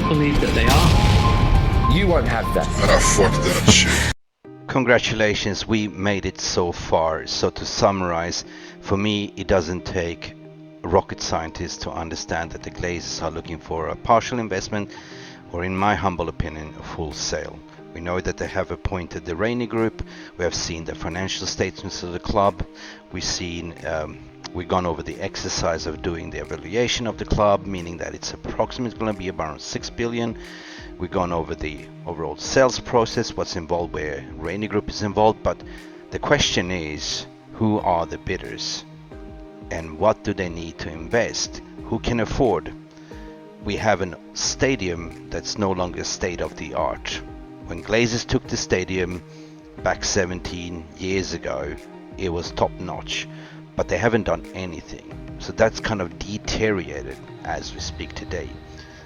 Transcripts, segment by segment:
believe that they are. You won't have that. Ah, fuck that shit. Congratulations, we made it so far. So to summarize, for me it doesn't take a rocket scientist to understand that the Glazers are looking for a partial investment, or in my humble opinion, a full sale. We know that they have appointed the Rainey Group. We have seen the financial statements of the club. We've gone over the exercise of doing the evaluation of the club, meaning that it's approximately going to be around 6 billion. We've gone over the overall sales process, what's involved, where Rainey Group is involved, but the question is, who are the bidders and what do they need to invest? Who can afford? We have a stadium that's no longer state of the art. When Glazers took the stadium back 17 years ago, it was top notch, but they haven't done anything. So that's kind of deteriorated as we speak today.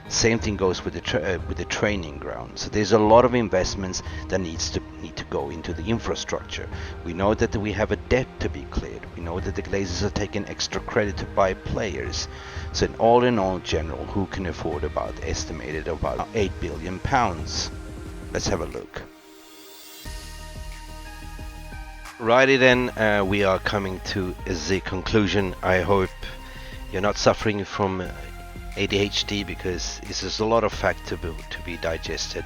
Same thing goes with the training ground. So there's a lot of investments that need to go into the infrastructure. We know that we have a debt to be cleared. We know that the Glazers are taking extra credit to buy players. So in all general, who can afford estimated about 8 billion pounds? Let's have a look. Righty then, we are coming to the conclusion. I hope you're not suffering from ADHD, because this is a lot of fact to be digested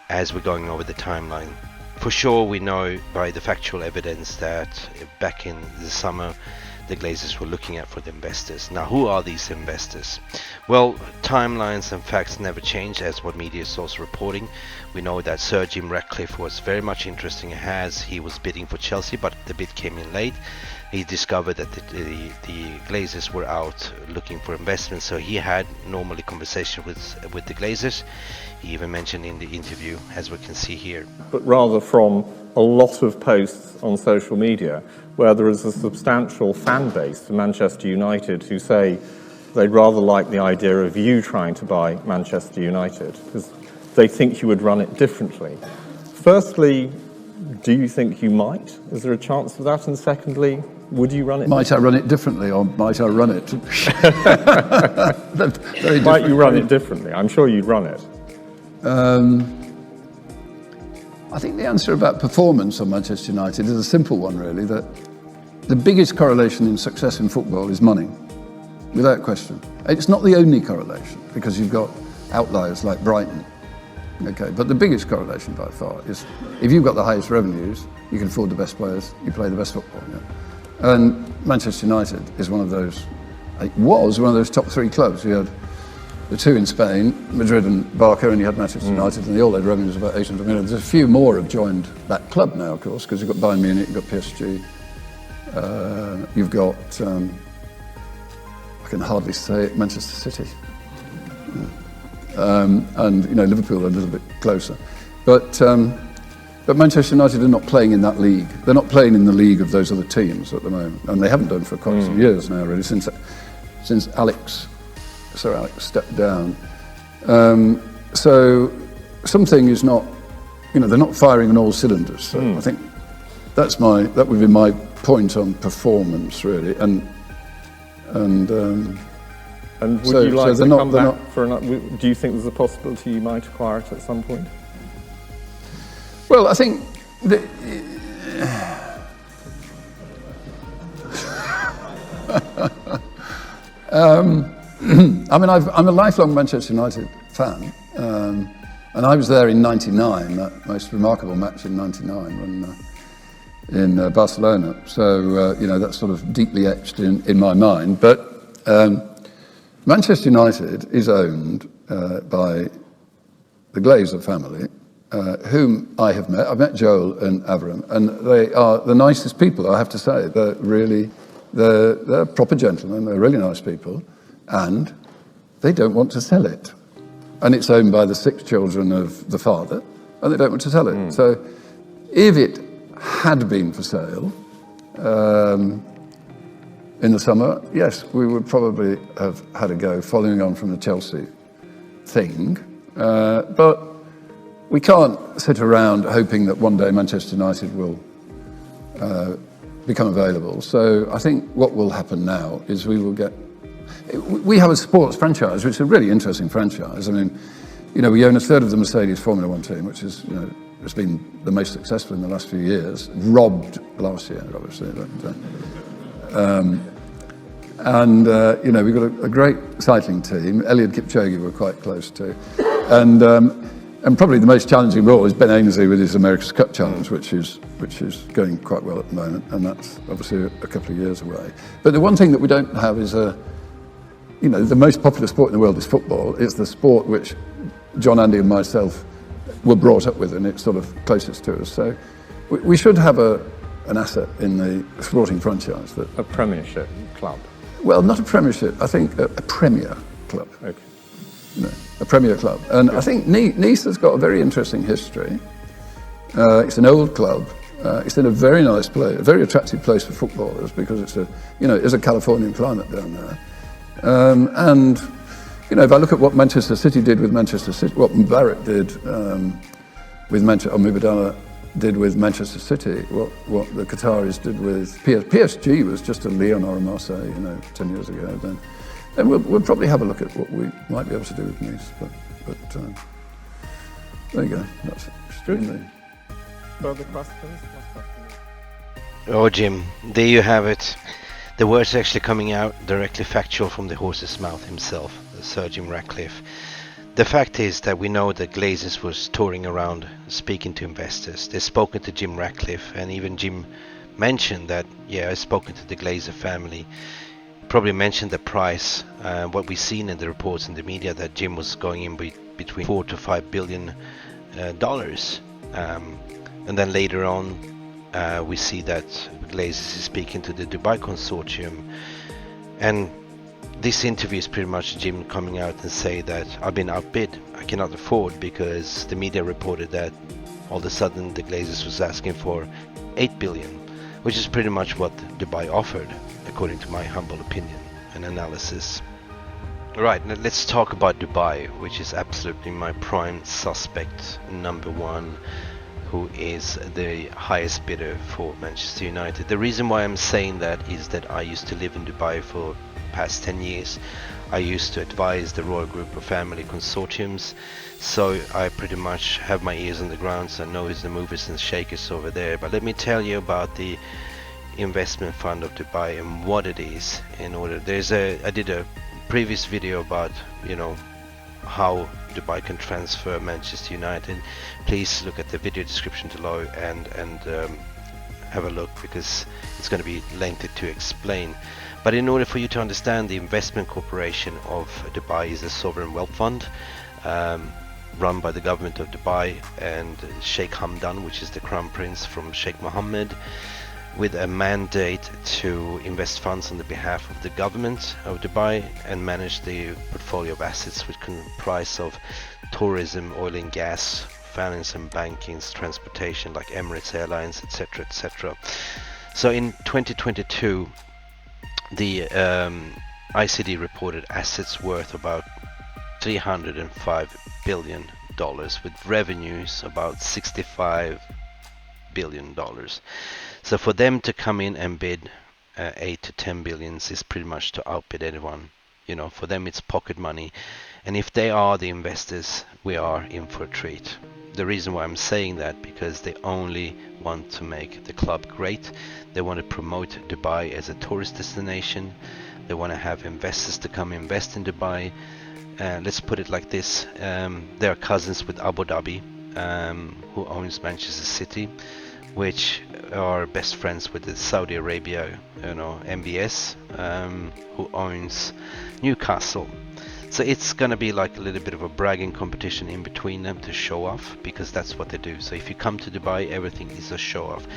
as we're going over the timeline. For sure, we know by the factual evidence that back in the summer the Glazers were looking at for the investors. Now, who are these investors? Well, timelines and facts never change, as what media source reporting. We know that Sir Jim Ratcliffe was very much interested as he was bidding for Chelsea, but the bid came in late. He discovered that the Glazers were out looking for investment, so he had normally conversation with the Glazers. He even mentioned in the interview, as we can see here. But rather from a lot of posts on social media where there is a substantial fan base for Manchester United who say they'd rather like the idea of you trying to buy Manchester United because they think you would run it differently. Firstly, do you think you might? Is there a chance of that? And secondly, would you run it? Might I run it differently, or might I run it? Might you run it differently? I'm sure you'd run it. I think the answer about performance on Manchester United is a simple one, really, that the biggest correlation in success in football is money, without question. It's not the only correlation, because you've got outliers like Brighton. Okay, but the biggest correlation by far is if you've got the highest revenues, you can afford the best players, you play the best football. Yeah? And Manchester United is one of those, it was one of those top three clubs. You had the two in Spain, Madrid and Barca, and you had Manchester United, and the all-in revenue was about 800 million. There's a few more have joined that club now, of course, because you've got Bayern Munich, you've got PSG, you've got, I can hardly say it, Manchester City. And Liverpool are a little bit closer, but Manchester United are not playing in that league. They're not playing in the league of those other teams at the moment, and they haven't done for quite some years now, really, since Sir Alex stepped down. So something is not, they're not firing on all cylinders. So I think that would be my point on performance, really, and would you like to come back for another? Do you think there's a possibility you might acquire it at some point? Well, I think I'm a lifelong Manchester United fan, and I was there in '99, that most remarkable match in '99 when in Barcelona. So that's sort of deeply etched in my mind. But Manchester United is owned by the Glazer family, whom I have met. I've met Joel and Avram, and they are the nicest people, I have to say. They're proper gentlemen, they're really nice people, and they don't want to sell it. And it's owned by the 6 children of the father, and they don't want to sell it. So if it had been for sale, in the summer, yes, we would probably have had a go following on from the Chelsea thing. But we can't sit around hoping that one day Manchester United will become available. So I think what will happen now is we have a sports franchise, which is a really interesting franchise. I mean, we own a third of the Mercedes Formula One team, which is, it's been the most successful in the last few years. Robbed last year, obviously. But, we've got a great cycling team. Eliud Kipchoge we're quite close to. And probably the most challenging of all is Ben Ainsley with his America's Cup Challenge, which is going quite well at the moment, and that's obviously a couple of years away. But the one thing that we don't have is the most popular sport in the world is football. It's the sport which John, Andy and myself were brought up with, and it's sort of closest to us. So we should have an asset in the sporting franchise. A Premiership club? Well, not a Premiership, I think a Premier club. Okay. A Premier club. And I think Nice has got a very interesting history. It's an old club. It's in a very nice place, a very attractive place for footballers because it's a Californian climate down there. And if I look at what Manchester City did with Manchester City, what Mubarak did with Manchester, or Mubadala did with Manchester City, what the Qataris did with PSG was just a Lyon or a Marseille, 10 years ago. Then we'll probably have a look at what we might be able to do with Nice. But there you go. That's extremely. Further questions? Oh, Jim, there you have it. The words actually coming out directly factual from the horse's mouth himself, Sir Jim Ratcliffe. The fact is that we know that Glazers was touring around speaking to investors. They've spoken to Jim Ratcliffe, and even Jim mentioned that, I've spoken to the Glazer family. Probably mentioned the price, what we've seen in the reports in the media, that Jim was going in between $4 to $5 billion. And then later on, we see that Glazers is speaking to the Dubai consortium, and this interview is pretty much Jim coming out and say that I've been outbid, I cannot afford, because the media reported that all of a sudden the Glazers was asking for $8 billion, which is pretty much what Dubai offered, according to my humble opinion and analysis. Right, now let's talk about Dubai, which is absolutely my prime suspect, number one, who is the highest bidder for Manchester United. The reason why I'm saying that is that I used to live in Dubai for past 10 years. I used to advise the Royal Group of Family Consortiums, so I pretty much have my ears on the ground, so I know the movers and shakers over there. But let me tell you about the investment fund of Dubai and what it is. I did a previous video about how Dubai can transfer Manchester United. Please look at the video description below and have a look, because it's going to be lengthy to explain. But in order for you to understand, the investment corporation of Dubai is a sovereign wealth fund run by the government of Dubai and Sheikh Hamdan, which is the crown prince from Sheikh Mohammed, with a mandate to invest funds on the behalf of the government of Dubai and manage the portfolio of assets, which comprise of tourism, oil and gas, finance and banking, transportation like Emirates Airlines, etc., etc. So in 2022, the ICD reported assets worth about $305 billion, with revenues about $65 billion. So for them to come in and bid 8 to 10 billions is pretty much to outbid anyone. For them it's pocket money, and if they are the investors, we are in for a treat. The reason why I'm saying that, because they only want to make the club great. They want to promote Dubai as a tourist destination. They want to have investors to come invest in Dubai. Let's put it like this: they are cousins with Abu Dhabi, who owns Manchester City, which are best friends with the Saudi Arabia, MBS, who owns Newcastle. So it's gonna be like a little bit of a bragging competition in between them to show off, because that's what they do. So if you come to Dubai, everything is a show off.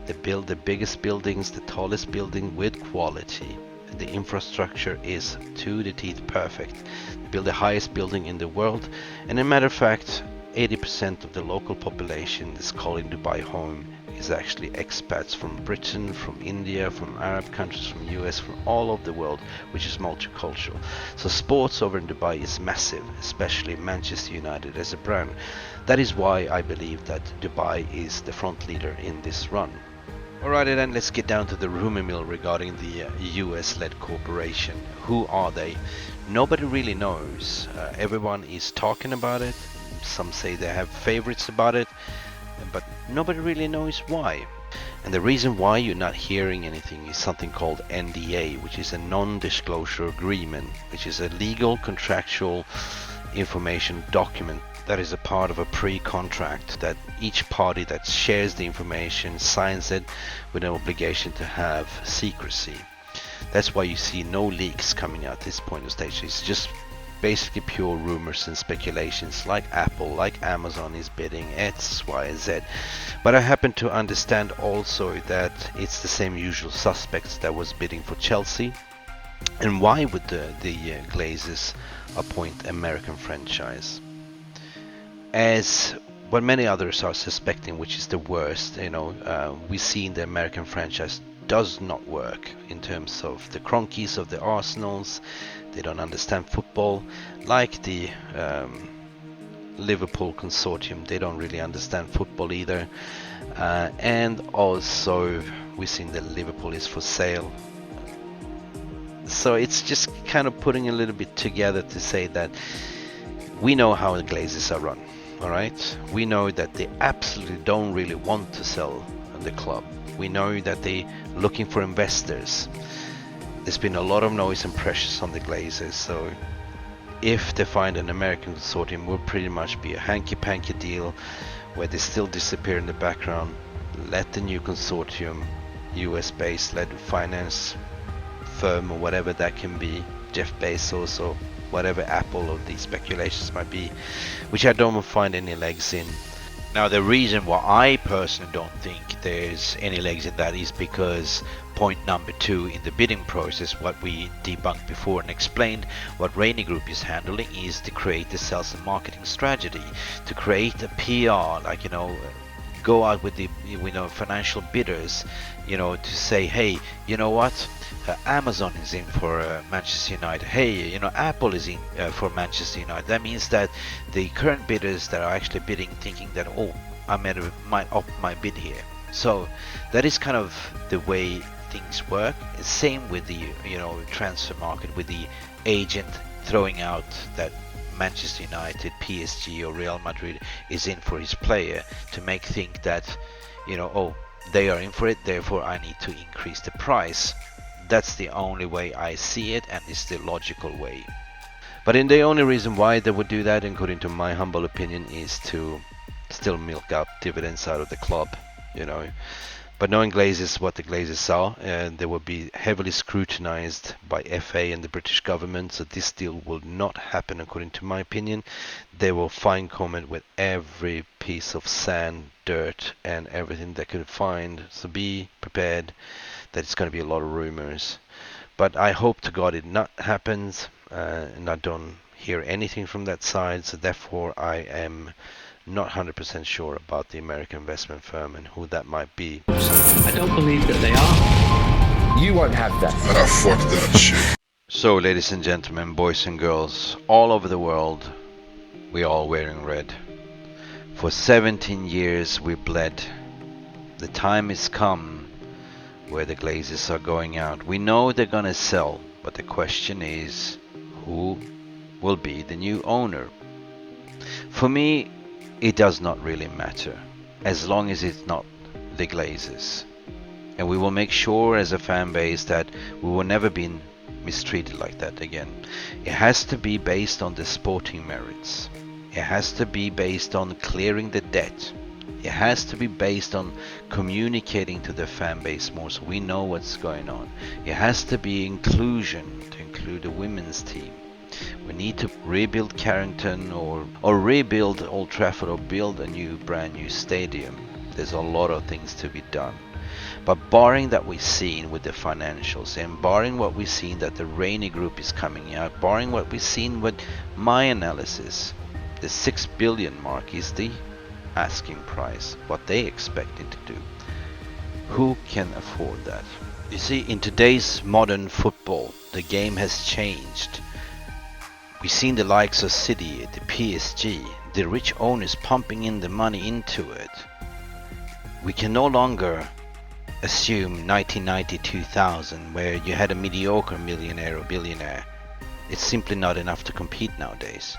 They build the biggest buildings, the tallest building with quality. The infrastructure is to the teeth perfect. They build the highest building in the world, and as a matter of fact, 80% of the local population is calling Dubai home is actually expats from Britain, from India, from Arab countries, from US, from all over the world, which is multicultural. So sports over in Dubai is massive, especially Manchester United as a brand. That is why I believe that Dubai is the front leader in this run. Alrighty then, let's get down to the rumor mill regarding the US-led corporation. Who are they? Nobody really knows. Everyone is talking about it. Some say they have favorites about it, but nobody really knows why. And the reason why you're not hearing anything is something called NDA, which is a non-disclosure agreement, which is a legal contractual information document that is a part of a pre-contract that each party that shares the information signs it with an obligation to have secrecy. That's why you see no leaks coming out at this point of stage. It's just basically pure rumors and speculations, like Apple, like Amazon is bidding X, Y, and Z. But I happen to understand also that it's the same usual suspects that was bidding for Chelsea. And why would the Glazers appoint American franchise? As what many others are suspecting, which is the worst, we've seen the American franchise does not work in terms of the Cronkies of the Arsenals. They don't understand football, like the Liverpool consortium. They don't really understand football either. And also we've seen that Liverpool is for sale. So it's just kind of putting a little bit together to say that we know how the Glazers are run. All right, we know that they absolutely don't really want to sell the club. We know that they're looking for investors. There's been a lot of noise and pressures on the Glazers, so if they find an American consortium, will pretty much be a hanky-panky deal where they still disappear in the background. Let the new consortium, US-based, led finance firm or whatever that can be, Jeff Bezos or whatever Apple or these speculations might be, which I don't find any legs in. Now, the reason why I personally don't think there's any legs in that is because point number 2 in the bidding process, what we debunked before and explained, what Rainy Group is handling is to create the sales and marketing strategy, to create a PR, go out with the financial bidders, to say, hey, you know what, Amazon is in for Manchester United. Hey, Apple is in for Manchester United. That means that the current bidders that are actually bidding, thinking that, oh, I might up my bid here. So that is kind of the way things work. Same with the transfer market, with the agent throwing out that Manchester United, PSG or Real Madrid is in for his player to make think that, oh, they are in for it, therefore I need to increase the price. That's the only way I see it, and it's the logical way. But the only reason why they would do that, according to my humble opinion, is to still milk out dividends out of the club, But knowing Glazers, what the Glazers are, they will be heavily scrutinized by FA and the British government, so this deal will not happen, according to my opinion. They will fine comment with every piece of sand, dirt, and everything they could find, so be prepared that it's going to be a lot of rumors. But I hope to God it not happens, and I don't hear anything from that side, so therefore I am not 100% sure about the American investment firm and who that might be. I don't believe that they are. You won't have that. Ah, fuck that shit. So, ladies and gentlemen, boys and girls, all over the world, we're all wearing red. For 17 years we bled. The time has come where the Glazers are going out. We know they're gonna sell, but the question is, who will be the new owner? For me, it does not really matter, as long as it's not the Glazers. And we will make sure as a fan base that we will never be mistreated like that again. It has to be based on the sporting merits. It has to be based on clearing the debt. It has to be based on communicating to the fan base more so we know what's going on. It has to be inclusion, to include the women's team. We need to rebuild Carrington or rebuild Old Trafford or build a brand new stadium. There's a lot of things to be done. But barring that we've seen with the financials, and barring what we've seen that the Rainy Group is coming out, barring what we've seen with my analysis, the 6 billion mark is the asking price, what they expecting to do. Who can afford that? You see, in today's modern football, the game has changed. We've seen the likes of City, the PSG, the rich owners pumping in the money into it. We can no longer assume 1990-2000 where you had a mediocre millionaire or billionaire. It's simply not enough to compete nowadays.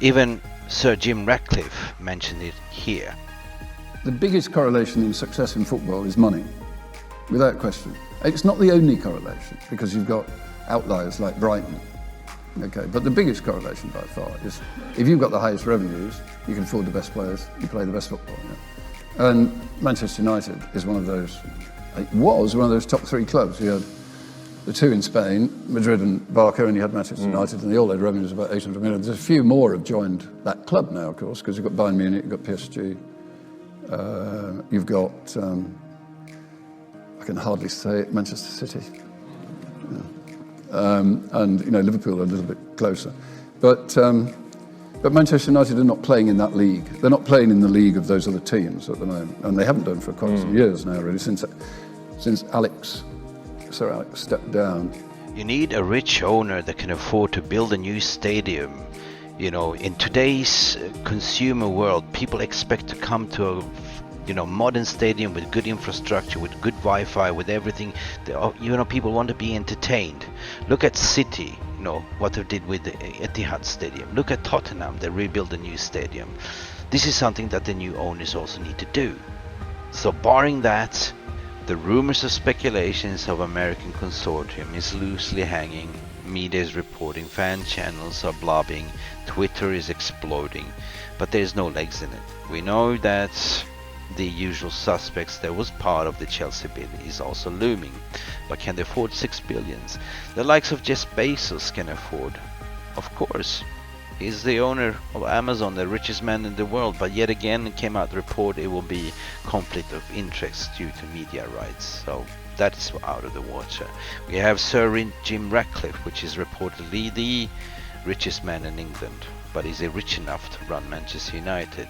Even Sir Jim Ratcliffe mentioned it here. The biggest correlation in success in football is money, without question. It's not the only correlation, because you've got outliers like Brighton. Okay, but the biggest correlation by far is if you've got the highest revenues, you can afford the best players, you play the best football. Yeah? And Manchester United is one of those, it was one of those top 3 clubs. You had the 2 in Spain, Madrid and Barca, and you had Manchester United, and they all had revenues of about 800 million. There's a few more have joined that club now, of course, because you've got Bayern Munich, you've got PSG, you've got, I can hardly say it, Manchester City. Yeah. And, you know, Liverpool are a little bit closer. But Manchester United are not playing in that league. They're not playing in the league of those other teams at the moment. And they haven't done for quite some years now, really, since Sir Alex stepped down. You need a rich owner that can afford to build a new stadium. You know, in today's consumer world, people expect to come to a modern stadium with good infrastructure, with good Wi-Fi, with everything. People want to be entertained. Look at City, what they did with the Etihad Stadium. Look at Tottenham, they rebuilt a new stadium. This is something that the new owners also need to do. So barring that, the rumors or speculations of American consortium is loosely hanging. Media is reporting, fan channels are blobbing, Twitter is exploding, but there's no legs in it. We know that the usual suspects that was part of the Chelsea bid is also looming, but can they afford 6 billion? The likes of Jeff Bezos can afford, of course. He's the owner of Amazon, the richest man in the world, but yet again it came out the report it will be conflict of interest due to media rights, so that is out of the water. We have Sir Jim Ratcliffe, which is reportedly the richest man in England, but is he rich enough to run Manchester United?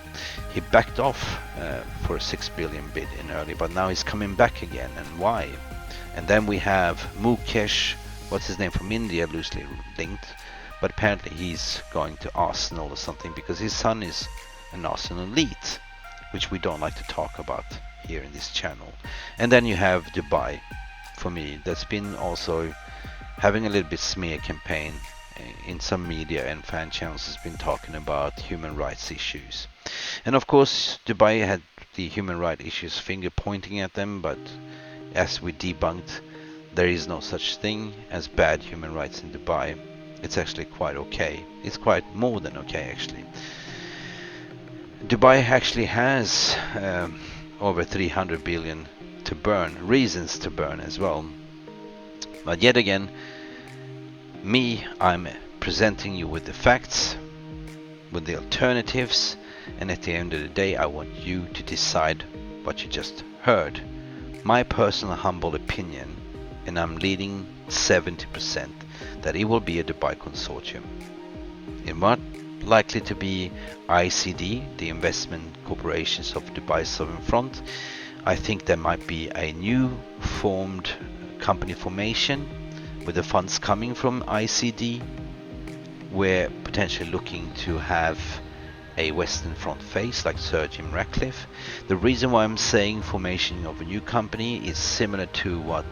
He backed off for a 6 billion bid in early, but now he's coming back again, and why? And then we have Mukesh, what's his name, from India, loosely linked, but apparently he's going to Arsenal or something because his son is an Arsenal elite, which we don't like to talk about here in this channel. And then you have Dubai, for me, that's been also having a little bit smear campaign in some media, and fan channels has been talking about human rights issues. And of course Dubai had the human rights issues finger pointing at them, but as we debunked, there is no such thing as bad human rights in Dubai. It's actually quite okay. It's quite more than okay, actually. Dubai actually has over 300 billion to burn, reasons to burn as well. But yet again, I'm presenting you with the facts, with the alternatives, and at the end of the day I want you to decide what you just heard. My personal humble opinion, and I'm leading 70%, that it will be a Dubai consortium. In what? Likely to be ICD, the investment corporations of Dubai Southern Front. I think there might be a new formed company formation with the funds coming from ICD. We're potentially looking to have a Western Front face like Sir Jim Ratcliffe. The reason why I'm saying formation of a new company is similar to what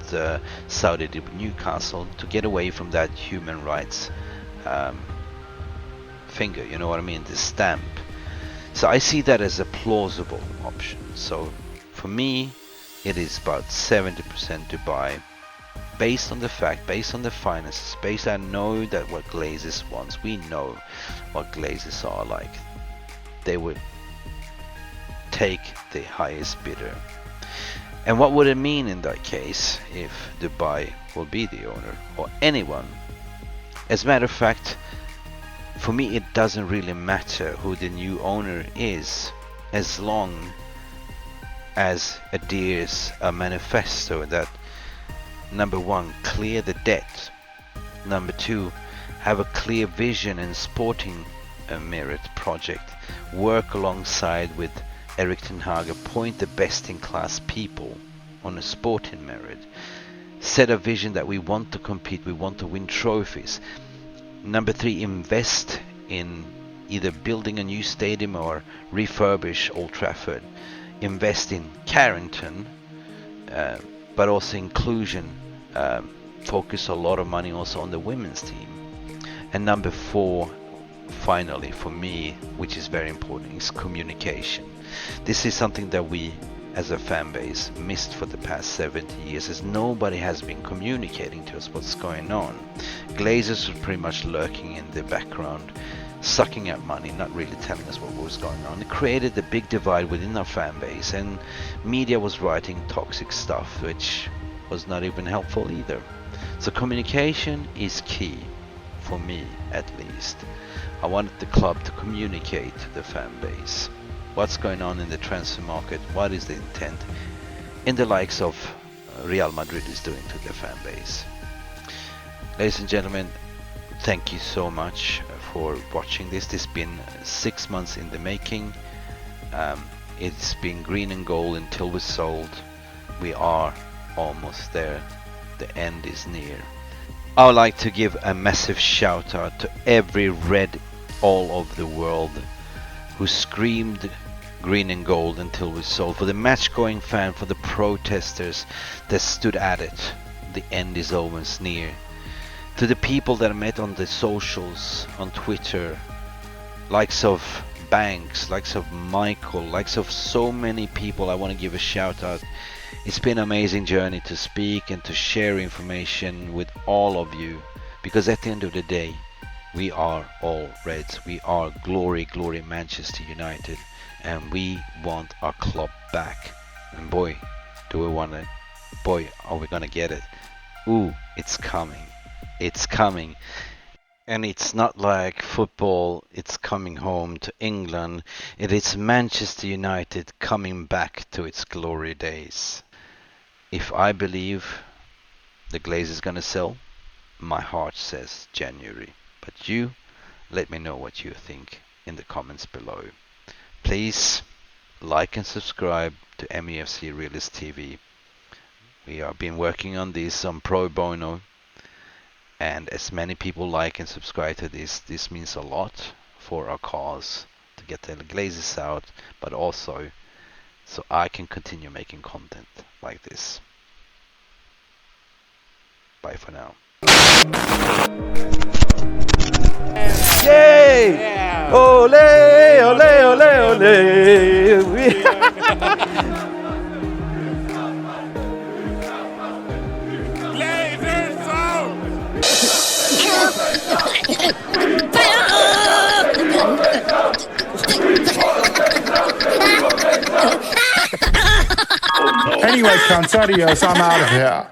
Saudi did with Newcastle, to get away from that human rights finger, you know what I mean, the stamp. So I see that as a plausible option. So for me it is about 70% Dubai, based on the fact, based on the finances, based I know that what Glazers wants, we know what Glazers are like. They would take the highest bidder. And what would it mean in that case if Dubai will be the owner, or anyone? As a matter of fact, for me it doesn't really matter who the new owner is, as long as adheres a manifesto that, number one, clear the debt, number two, have a clear vision and sporting merit project, work alongside with Erik ten Hag, appoint the best in class people on a sporting merit, set a vision that we want to compete, we want to win trophies. Number three, invest in either building a new stadium or refurbish Old Trafford, invest in Carrington, but also inclusion, focus a lot of money also on the women's team. And number four, finally, for me, which is very important, is communication. This is something that we as a fan base missed for the past 70 years, as nobody has been communicating to us what's going on. Glazers were pretty much lurking in the background, sucking out money, not really telling us what was going on. It created a big divide within our fan base, and media was writing toxic stuff, which was not even helpful either. So communication is key, for me at least. I wanted the club to communicate to the fan base what's going on in the transfer market, what is the intent, in the likes of Real Madrid is doing to their fan base. Ladies and gentlemen, thank you so much for watching this. This has been 6 months in the making. It's been green and gold until we're sold. We are almost there. The end is near. I would like to give a massive shout out to every red all over the world who screamed green and gold until we sold. For the match going fan, for the protesters that stood at it, the end is almost near. To the people that I met on the socials, on Twitter, likes of Banks, likes of Michael, likes of so many people, I want to give a shout out. It's been an amazing journey to speak and to share information with all of you, because at the end of the day, we are all Reds. We are glory, glory Manchester United, and we want our club back. And boy, do we want it. Boy, are we gonna get it. Ooh, it's coming. It's coming. And it's not like football, it's coming home to England. It is Manchester United coming back to its glory days. If I believe the Glaze is gonna sell, my heart says January. But you, let me know what you think in the comments below. Please like and subscribe to MUFC Realist TV. We have been working on this on pro bono, and as many people like and subscribe to this means a lot for our cause to get the Glazers out, but also so I can continue making content like this. Bye for now. Yay! Yeah. Ole, ole, ole, ole. Anyway, cunts, adios, I'm out of here.